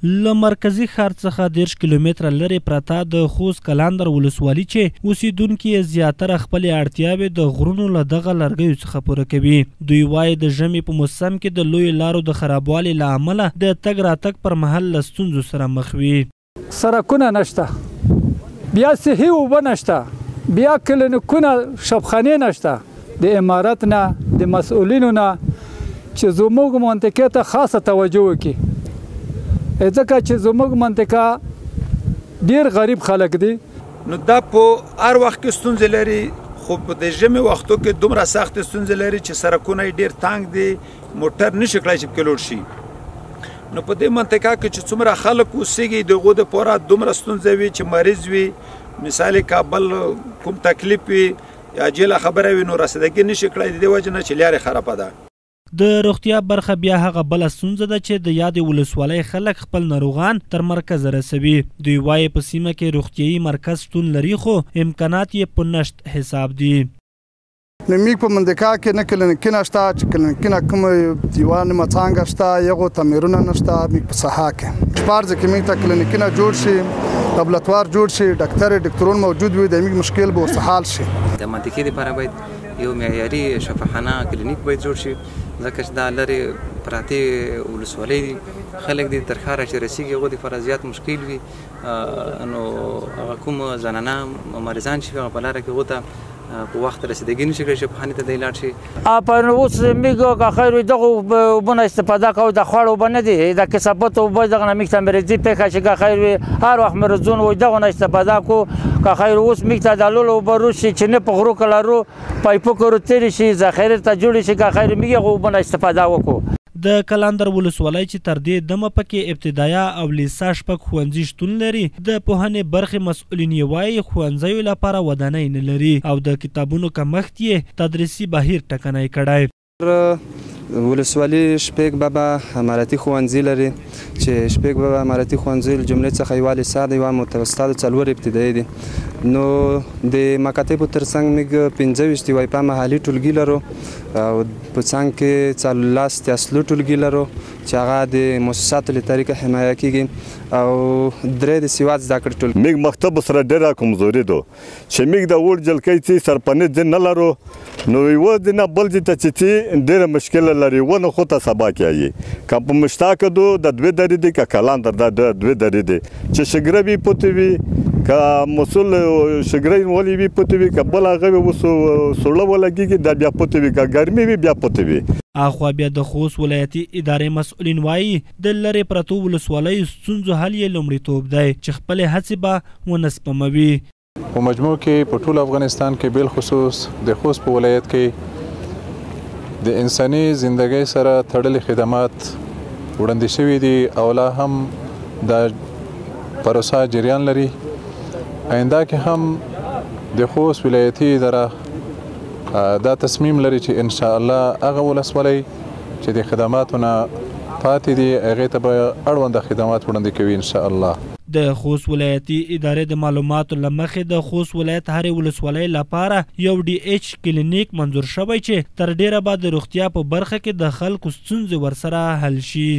له مرکزي ښار څخه 10 کیلومتره لرې پرته د خوست کلندر ولسوالي چې اوسیدونکي یې زیاتره خپلې اړتیاوې د غرونو له دغه لرګیو څخه پوره کوي. دوی وایي د ژمي په موسم کې د لویو لارو د خرابوالي له امله د تګ راتګ پر مهال له ستونزو سره مخ وي. سړکونه نشته، بیا صحي اوبه نشته، بیا کلینیکونه شبخانې نشته. د امارت نه د مسؤلینو نه چې زموږ منطقې ته خاصه توجه وکړي، ځکه چې زموږ منطقه ډیر غریب خلک دي. نو دا په هر وخت کې ستونزې لري، خو په د ژمي وختو کې دومره سخت ستونزې لري چې سړکونه یې ډیر تنګ دي، موټر نشي کړای چې پکې لوړ شي. نو په دې منطقه کې چې څومره خلک اوسېږي د هغو دپاره دومره ستونزه وي چې مریض وي، مثال کابل کوم تکلیف وي یا جیله خبره وي، نو رسیدګي نشي کړای د دې وجې نه چې لارې خرابه ده. د روغتیا برخه بیا هغه بله ستونزه ده چې د یادې ولسوالۍ خلک خپل ناروغان تر مرکزه رسوي. دوی وایي په سیمه کې روغتیایي مرکز شتون لري خو امکانات یې په نشت حساب دي. نو موږ په منطقه کې نه کلینیکونه شته، چې کلینیکونه کوم یوه نیمه څانګه شته، یغو تعمیرونه نشته. موږ په ساحه کې شپاړس کې موږ ته کلینیکونه جوړ شي، لابراتوار جوړ شي، ډاکټرون موجود وي، د موږ مشکل به ورڅه حل شي. د منطقې دپاره باید یو معیاري شفاخانه کلینیک باید جوړ شي، ځکه چې دا لرې پراتې ولسوالۍ دي، خلک دي تر ښاره چې رسېږي هغو دپاره زیات مشکل وي. نو هغه کوم زنانه مریضان چې وي هغه په لاره کې هغو ته په وخت رسیدګي نشي کړی چې پخواني ته دی لاړ شي. په اوس موږ که خیر وي دغو اوبو نه استفاده کوو، د خوړ اوبه نه دي، د کثافت اوبه دغه نه موږ ته مرضي پېښه چې که خیر وي هر وخت مرضونه وي دغو نه استفاده کوو. که خیر اوس موږ ته د لولو اوبه روز شي چې نه په غرو کې لرو پایپو کې ورتېرې شي، ذخیرې ته جوړې شي، که خیر موږ هغو اوبو نه استفاده وکړو. د کلندر ولسوالۍ چې تر دې دمه پکې ابتدایه او لیسه شپږ ښوونځي شتون لري، د پوهنې برخې مسؤلین یې وایي ښوونځیو لپاره ودانۍ نه لري او د کتابونو کمښت یې تدریسي بهیر ټکنی کړی. ولسوالي شپږ بابا امارتي ښوونځي لري، چې شپږ بابا امارتي ښوونځي له جملې څخه یوه لیسه ده، یوه متوسطه ده، 4 ابتدایي دي. نو د مکاتبو تر څنګ موږ 25 وایپا محلي ټولګي لرو او په څنګ کې 14 اصلي ټولګي لرو چې هغه د مؤسساتو له طریقه حمایه کیږي او 3 د سواد زده کړې ټولګي. موږ مکتب سره ډېره کمزوري ده چې موږ د وړ جلکۍ چې سرپنې ځای نه لرو، نو یوه ځای نه بل ځای ته چې ډېره مشکله لري، ونه خو ته سبا کیږي. که په مشتاق دو د 2 درې دي، که کلندر د 2 درې دي، چې شګره وي پوتې وي، که مسؤل شګرې ولې وي پوتې وي، که بل هغه وي اوس سوړه ولګېږي دا بیا پوتې وي، که ګرمي وي بیا پوتې وي. اخوا بیا د خوست ولایتي ادارې مسؤلین وایي د لرې پرتو ولسوالیو ستونزو حل یې لومړیتوب دی چې خپلې هڅې به ونه سپموي. په مجموع کې په ټول افغانستان کې بالخصوص د خوست په ولایت کې د انساني زندګۍ سره تړلي خدمات وړاندې شوي دي او لا هم دا پروسه جریان لري. آینده کې هم د خوست ولایتي اداره دا تصمیم لري چې ان شاء الله هغه ولسوالۍ چې د خدماتو نه پاتې دي هغې ته به اړونده خدمات وړاندې کوي ان شاء الله. د خوست ولایتي ادارې د معلوماتو له مخې د خوست ولایت هرې ولسوالۍ لپاره یو DH کلینیک منظور شوی چې تر ډیره به د روغتیا په برخه کې د خلکو ستونزې ورسره حل شي.